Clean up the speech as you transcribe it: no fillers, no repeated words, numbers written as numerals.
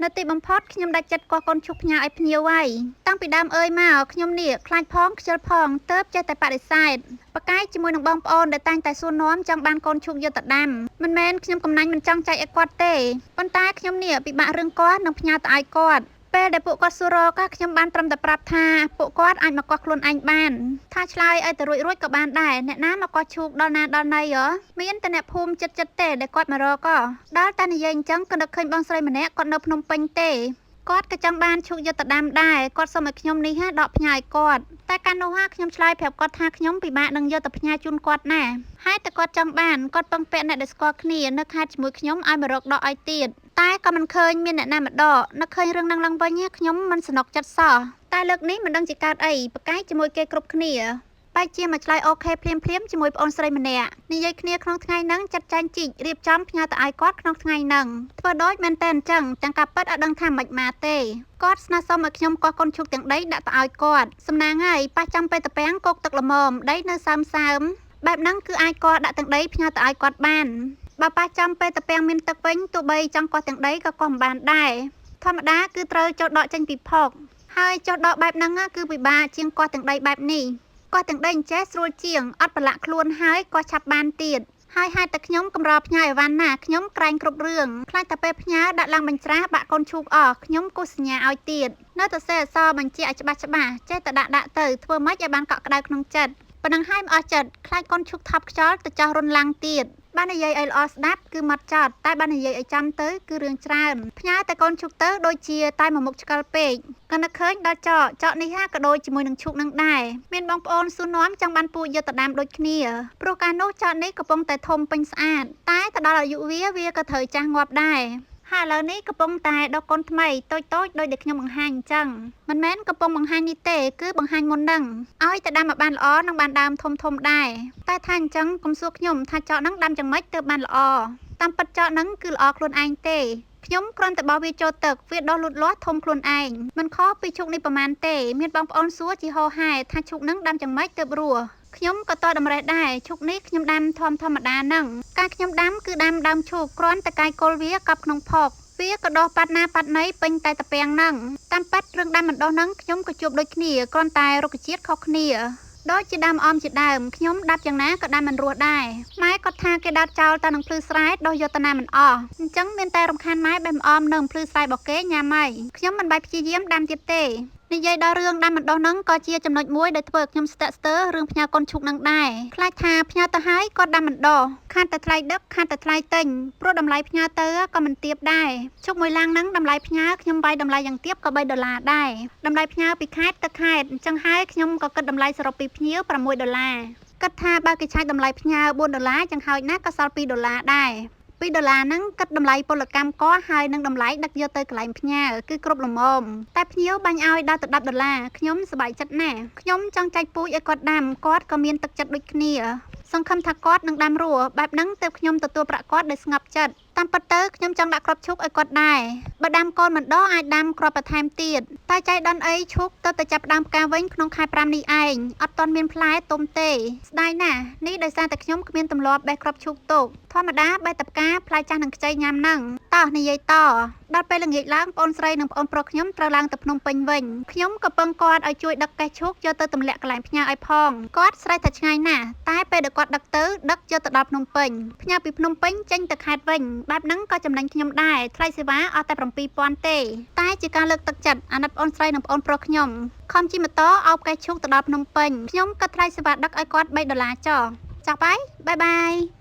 នៅទីបំផុតខ្ញុំដាច់ចិត្តកោះកូនឈុកផ្ញើឲ្យភ្ញៀវហើយតាំងពីដើមអើយមកខ្ញុំនេះខ្លាចផងខ្ជិលផងទៅចេះតែបដិសេធបកាយជាមួយនឹងបងប្អូនដែលតែងតែសួរនាំចង់បានកូនឈុកយកទៅដាំមិនមែនខ្ញុំកំណាញ់មិនចង់ចែកឲ្យគាត់ទេប៉ុន្តែខ្ញុំនេះពិបាករឿងគាត់នឹងផ្ញើទៅឲ្យគាត់ពេលដែលពួកគាត់សួររកខ្ញុំបានត្រឹមតែប្រាប់ថាពួកគាត់អាចមកកោះខ្លួនឯងបានថាឆ្លើយឲ្យទៅរួចក៏បានដែរអ្នកណាមកកោះឈូកដល់ណាដល់ណីមានតែអ្នកភូមិចិត្តទេដែលគាត់មករកដល់តែនិយាយអញ្ចឹងក៏នឹកឃើញបងស្រីម្នាក់គាត់នៅភ្នំពេញទេគាត់ក៏ចង់បានឈូកយកទៅដាំដែរគាត់សុំឲ្យខ្ញុំនេះដកផ្ញើឲ្យគាត់តែកាលនោះខ្ញុំឆ្លើយប្រាប់គាត់ថាខ្ញុំពិបាកនឹងយកទៅផ្ញើជូនគាត់ណាហើយតែគាត់ចង់បានគាត់ពឹងពាក់អ្នកដែលស្គាល់គ្នានៅខេត្តជាមួយខ្ញុំឲ្យមករកដកឲ្យទៀតតែក៏មិនឃើញមានអ្នកណាមកដកនឹកឃើញរឿងហ្នឹងឡើងវិញខ្ញុំមិនសនុកចិត្តសោះតែលើកនេះមិនដឹងជាកើតអីប្រកែកជាមួយគេគ្រប់គ្នាបែរជាមកឆ្លើយអូខេភ្លាមជាមួយប្អូនស្រីម្នាក់និយាយគ្នាក្នុងថ្ងៃហ្នឹងចាត់ចែងជីករៀបចំផ្ញើទៅឲ្យគាត់ក្នុងថ្ងៃហ្នឹងធ្វើដូចមែនតែអញ្ចឹងទាំងការប៉ັດអត់ដឹងថាមិនមកទេគាត់ស្នើសុំឲ្យខ្ញុំកោះកូនឈុកទាំងដីដាក់ទៅឲ្យគាត់សំណាងហើយប៉ះចំពេលតាពាំងគោកទឹកល្មមដីនៅសើមបែបហ្នឹងគឺអាចគាត់ដាក់ទាំងដីផ្ញើទៅឲ្យគាត់បានបើប៉ះចំពេលតាពាំងមានទឹកវិញទោះបីចង់កោះទាំងដីក៏កោះមិនបានដែរធម្មតាគឺត្រូវចូលដកចេញពីផុកហើយចូលដកបែបហ្នឹងគឺពិបាកជាងកោះទាំងដីបែបនេះកោះទាំងដីអញ្ចេះស្រួលជាងអត់ប្រឡាក់ខ្លួនហើយក៏ឆាប់បានទៀតហើយហេតុតែខ្ញុំកម្រផ្ញើអីវ៉ាន់ណាខ្ញុំក្រែងគ្រប់រឿងខ្លាចតែពេលផ្ញើដាក់ឡើងបញ្ច្រាសបាក់កូនឈូកខ្ញុំគូសញ្ញាឲ្យទៀតនៅតែសេអសបញ្ជាឲ្យច្បាស់ចេះតែដាក់ទៅធ្វើម៉េចឲ្យបានកក់ក្ដៅក្នុងចិត្តប៉ុណ្ណឹងហើយមិនអស់ចិត្តខ្លាចកូនឈូកថប់ខ្យល់ទៅចោះរុនឡាំងទៀតបាននិយាយឲ្យល្អស្ដាប់គឺមកចត់តែបាននិយាយឲ្យចំទៅគឺរឿងច្រើនផ្ញើតែកូនឈូកទៅដូចជាតែមួយមុខឆ្កលពេកក៏នឹកឃើញដល់ចកនេះក៏ដូចជាមួយនឹងឈូកនឹងដែរមានបងប្អូនសួរនាំចង់បានពូយកទៅដាំដូចគ្នាព្រោះកាលនោះចកនេះកំពុងតែធំពេញស្អាតតែទៅដល់អាយុវាក៏ត្រូវចាស់ងាប់ដែរហើយឥឡូវនេះកំពុងតែដកកូនថ្មីតូចដូចដែលខ្ញុំបង្ហាញអញ្ចឹងមិនមែនកំពុងបង្ហាញនេះទេគឺបង្ហាញមុនហ្នឹងឲ្យតែដាំឲ្យបានល្អនឹងបានដើមធំដែរតែថាអញ្ចឹងកុំសួរខ្ញុំថាចកហ្នឹងដាំយ៉ាងម៉េចទើបបានល្អតាមពិតចកហ្នឹងគឺល្អខ្លួនឯងទេខ្ញុំគ្រាន់តែបោះវាចូលទឹកវាដុះលូតលាស់ធំខ្លួនឯងមិនខុសពីឈុកនេះប្រហែលទេមានបងប្អូនសួរជាហោហែថាឈុកហ្នឹងដាំយ៉ាងម៉េចទើបរស់ខ្ញុំក៏តតម្រេះដែរឈុកនេះខ្ញុំដាំធម្មតាហ្នឹងការខ្ញុំដាំគឺដាំដើមឈូកគ្រាន់តែកាយគល់វាកប់ក្នុងផុកវាក៏ដោះប៉ាត់ណាប៉ាត់ណីពេញតែតាពាំងហ្នឹងតាមប៉ាត់រឿងដាំមិនដោះហ្នឹងខ្ញុំក៏ជួបដូចគ្នាគ្រាន់តែរុក្ខជាតិខុសគ្នាដូចជាដាំអមជាដើមខ្ញុំដាប់យ៉ាងណាក៏ដាំមិនរស់ដែរម៉ែគាត់ថាគេដាប់ចោលតែនឹងភ្លឺស្រែដោះយកតាណាមិនអស់អញ្ចឹងមានតែរំខានម៉ែបែមអមនឹងភ្លឺស្រែរបស់គេញ៉ាំហើយខ្ញុំមិនបាយព្យាយាមដាំទៀតទេនិយាយដល់រឿងដាំមិនដោះហ្នឹងក៏ជាចំណុចមួយដែលធ្វើឲ្យខ្ញុំស្ទាក់ស្ទើររឿងផ្ញើកូនឈុកហ្នឹងដែរខ្លាចថាផ្ញើទៅហើយគាត់ដាំមិនដោះខាតតែថ្លៃដឹកខាតតែថ្លៃទិញព្រោះតម្លៃផ្ញើទៅក៏មិនទាបដែរឈុកមួយឡាំងហ្នឹងតម្លៃផ្ញើខ្ញុំវាយតម្លៃយ៉ាងទាបក៏$3ដែរតម្លៃផ្ញើពីខេត្តទៅខេត្តអញ្ចឹងហើយខ្ញុំក៏គិតតម្លៃសរុបពីភ្ញៀវ$6គិតថាបើគេឆាយតម្លៃផ្ញើ$4ចឹងហើយណាក៏សល់$2ដែរ$2ហ្នឹងគិតតម្លៃពលកម្មកហើយនឹងតម្លៃដឹកយកទៅកន្លែងផ្ញើគឺគ្រប់ល្មមតែភ្ញៀវបាញ់ឲ្យដល់ទៅ$10ខ្ញុំសប្បាយចិត្តណាស់ខ្ញុំចង់ចែកពូជឲ្យគាត់ដាំគាត់ក៏មានទឹកចិត្តដូចគ្នាសង្ឃឹមថាគាត់នឹងដាំរស់បែបហ្នឹងទើបខ្ញុំទទួលប្រាក់គាត់ដោយស្ងប់ចិត្តតាមពិតទៅខ្ញុំចង់ដាក់គ្រាប់ឈូកឲ្យគាត់ដែរបើដាំកូនមិនដោះអាចដាំគ្រាប់បន្ថែមទៀតតែចៃដន្យអីឈូកទៅចាប់ផ្ដើមផ្កាវិញក្នុងខែ5នេះឯងអត់ទាន់មានផ្លែទុំទេស្ដាយណាស់នេះដោយសារតែខ្ញុំគ្មានទម្លាប់បេះគ្រាប់ឈូកទុកធម្មតាបេះតែផ្កាផ្លែចាស់នឹងខ្ចីញ៉ាំហ្នឹងតោះនិយាយតដល់ពេលល្ងាចឡើងប្អូនស្រីនិងប្អូនប្រុសខ្ញុំត្រូវឡើងទៅភ្នំពេញវិញខ្ញុំក៏ពឹងគាត់ឲ្យជួយដឹកកេះឈូកយកទៅទម្លាក់កន្លែងផ្ញើឲ្យផងគាត់ស្រែកថាឆ្ងាយណាស់តែពេលដែលគាត់ដឹកយកទៅដល់ភ្នំពេញផ្ញើពីភ្នំពេញចេញទៅខេត្តវិញបែបហ្នឹងក៏ចំណេញខ្ញុំដែរថ្លៃសេវាអស់តែ7,000ទេតែជាការលើកទឹកចិត្តអាណិតប្អូនស្រីនិងប្អូនប្រុសខ្ញុំខំជិះម៉ូតូអោបកេះឈូកទៅដល់ភ្នំពេញខ្ញុំគិតថ្លៃសេវាដឹកឲ្យគាត់$3ចុះចាស់បាយបាយ